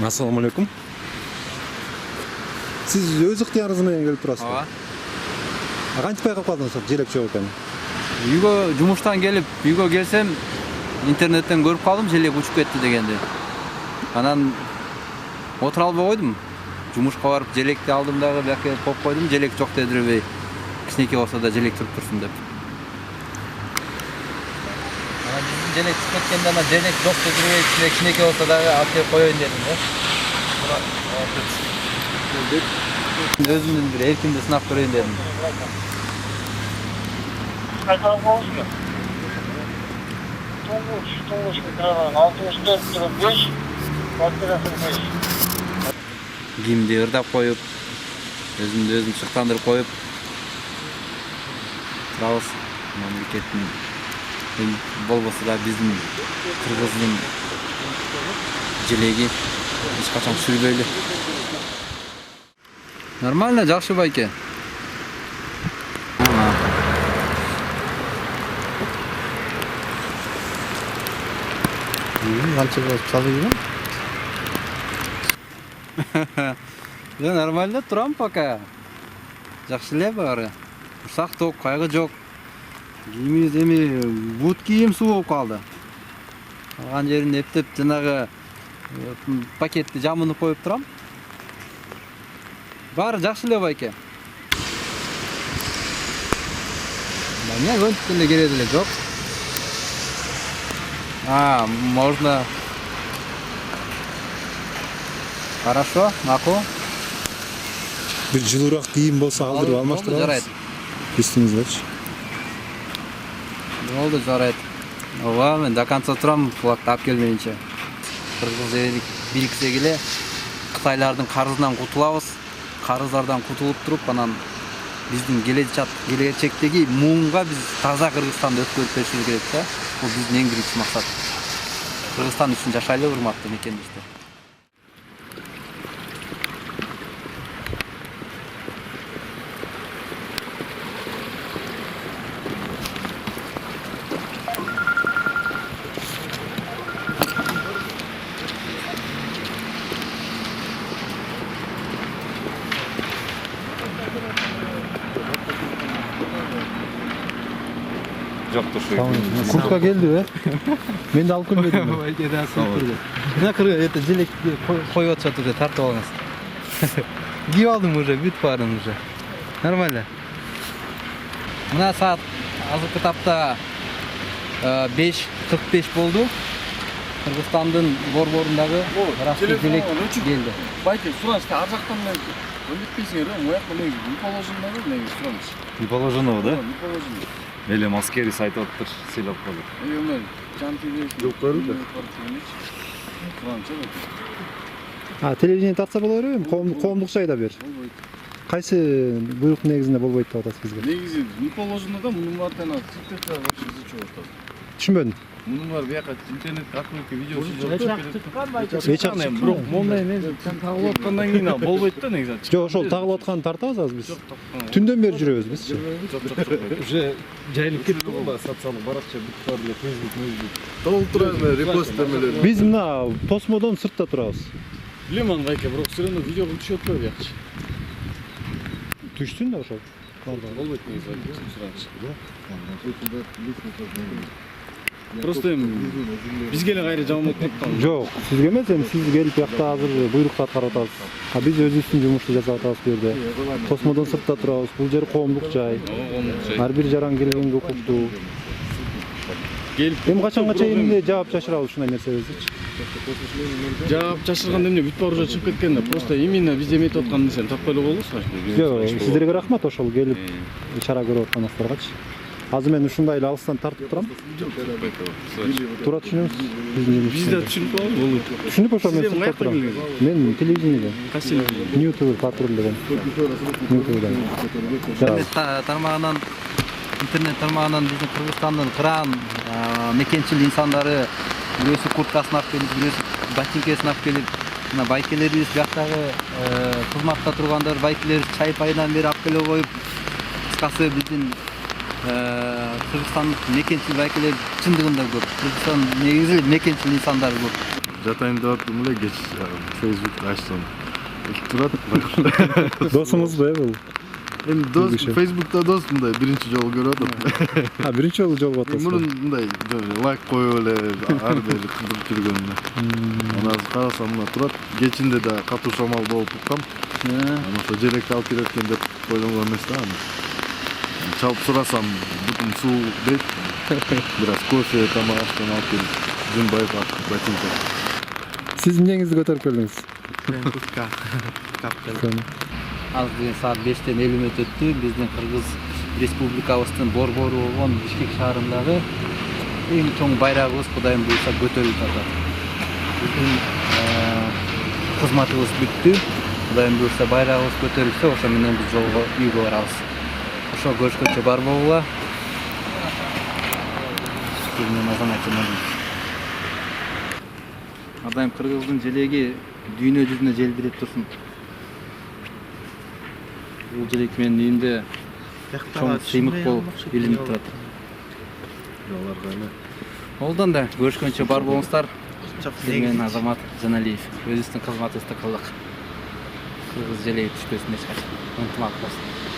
Assalamu alaikum. Siz өз ыктыярыңыз менен келип турасызбы? Ооба. Кантип байкап калдыңыз желек жок экенин? Үйгө жумуштан келип, үйгө келсем, интернеттен көрүп калдым, желек учуп кетти дегенди. Анан отура албай койдум. Жумушка барып, желекти алдым дагы, бияка коюп койдум, желек жок дедирбей. Кичинекей болсо да желек туруп турсун деп. Анан биздин желек чыгып кеткенде анан желек жок дедирбей, кичинекей болсо дагы алып келип коеюн дедим да. Өзүмдүн бир эркимди сынап көрөйүн дедим. Кайдан болсун? Тоңуш кырган 64-5, квартирасы 5. Кийимди ырдап коюп, өзүмдү өзүм шыктандырып коюп турабыз. Мамлекеттин болбосо да биздин кыргыздын желеги эч качан сүрбөйлү. Нормально, жакшы байке. Канча болуп чалыйбы? Я нормально турам пока. Жакшы эле баары. Урсак ток, кайгы жок. Кийимибиз эми бут кийим суу болуп калды. Калган жерин эптеп жанагы пакетти жамынып коюп турам. Баары жакшы эле байке. Эмне өнтүндө кереги эле жок. Можно. Хорошо, макул. Бир жылуураак кийим болсо алдырып алмаштырабыз. Жарайт. Үстүңүздөгүчү. Болду, жарайт. Ооба, мен до конца турам, флагты алып келмейинче. Кыргыз элик бириксе келе Кытайлардын карызынан кутулабыз. Карыздардан кутулуп туруп, анан биздин келечектеги муунга биз таза Кыргызстанды өткөрүп беришибиз керек да. Бул биздин эң биринчи максат. Кыргызстан үчүн жашайлы, урматтуу мекендештер. Жоктур şu. Куртка келдиби? Мен да алып келбедим. Мына это желек коюп атышат уже, тартып алыңыз. Кийип алдым уже, бүтүп баарын уже. Нормально. Мына саат азыркы тапта 5:45 болду. Кыргызстандын борборундагы расчет желек келди. Байке, суранышты ар жактан өнүтпейсиңер, моякта негизи не положено, негизи сураныш. Не положено, да? Не положено. Эле маскерис айтып атыптыр, сыйлап калды. Эме жантиге Жоктору да. Телевидение тартса боло береби? Коомдук жайда бер. Кайсы буйрук негизинде болбойт деп атасыз бизге? Негизи не положено да, мунун баардыгына цифрка вообще зачем атат? Түшүнбөдүм. Мунун бар бияка интернет открытка видеосу Эч акча бирок мондай эмес. Сен тагылып аткандан кийин болбойт да негизи. Жок, ошол тагылып атканды тартабыз азыр биз. Түндөн бери жүрөбүз бизчи. Уже жайылып кетти го, социалдык баракча бүт бар эле, Facebook. Толтура репост эмелер. Биз мына Тосмодон сыртта турабыз. Билем аны байке, бирок все равно видео түшүп атпайбы бияқчы. Түштүн да ошол. Болбойт негизи сураныш. Просто бизге эле кайра жаман болуп калды. Жок, сизге эмес, эми сиз келип бияқта азыр буйрукту аткарып атасыз. Биз өзүбүздүн жумушту жасап атабыз бу жерде. Тосмодон сыртта турабыз. Бул жер коомдук жай. Ар бир жаран келгенге укуктуу. Эми качанга чейин эле жаап жашырабыз ушундай нерсебизди. Жаап жашырганда эмне бүт баары уже чыгып кеткен да. Просто именно биз эметип аткан нерсени тапкай эле болдук. Жок, сиздерге рахмат ошол келип ишара көрүп атканыңыздаргачы. Азыр мен ушундай эле алыстан тартып турам. Туура түшүнөсүз? Биз да түшүнүп калдык. Түшүнүп ошол мен сыртта турам. Мен телевидениеден. Кайсы YouTube патруль деген. YouTube'дан. Интернет тармагынан биздин Кыргызстандын кыран мекенчил инсандары бирөөсү курткасын алып келип, бирөөсү ботинкесин алып келип, мына байкелерибиз бияктагы кызматта тургандар байкелер чай пайынан бери алып келе коюп, кыскасы биздин Кыргызстандык мекенчил байкелер чындыгында көп. Кыргызстан негизи мекенчил инсандары көп. Жатайын деп аттым эле кеч Facebook ачтым. Турат. Досуңузбу бул? Эми дос Facebook'ta дос мындай биринчи жолу көрүп атам. Биринчи жолу атасыз. Мурун мындай лайк коюп эле ар бери кылдырып жүргөнмүн. Анан карасам мына турат. Кечинде да катуу шамал болуп уккам. Анан ошо желекти алып келеткен деп ойлонгон эмес да аны. Чалып сурасам бутум суу дейт. Бираз кофе, тамак аштан алып келип Жумбаев ботинка. Сиз эмнеңизди көтөрүп келдиңиз? Азыр деген саат 5-тен 50 мүнөт өттү. Биздин Кыргыз Республикабыздын борбору болгон Бишкек шаарындагы эң чоң байрагыбыз Кудайым буйрса көтөрүлүп атат. Биздин кызматыбыз бүттү. Кудайым буйрса байрагыбыз көтөрүлсө, ошо менен биз жолго үйгө барабыз. Ошо көрүшкөнчө бар болгула. Мен азаматчы мадым. Адайым Кыргыздын желеги дүйнө жүзүнө желбиреп турсун. Бул желек менин үйүмдө чоң сыймык болуп илинип турат. Олдон да көрүшкөнчө бар болуңуздар. Мен Азамат Жаналиев. Өзүбүздүн кызматыбызды кылдык. Кыргыз желеги түшпөсүн эч качан. Ынтымак болсун.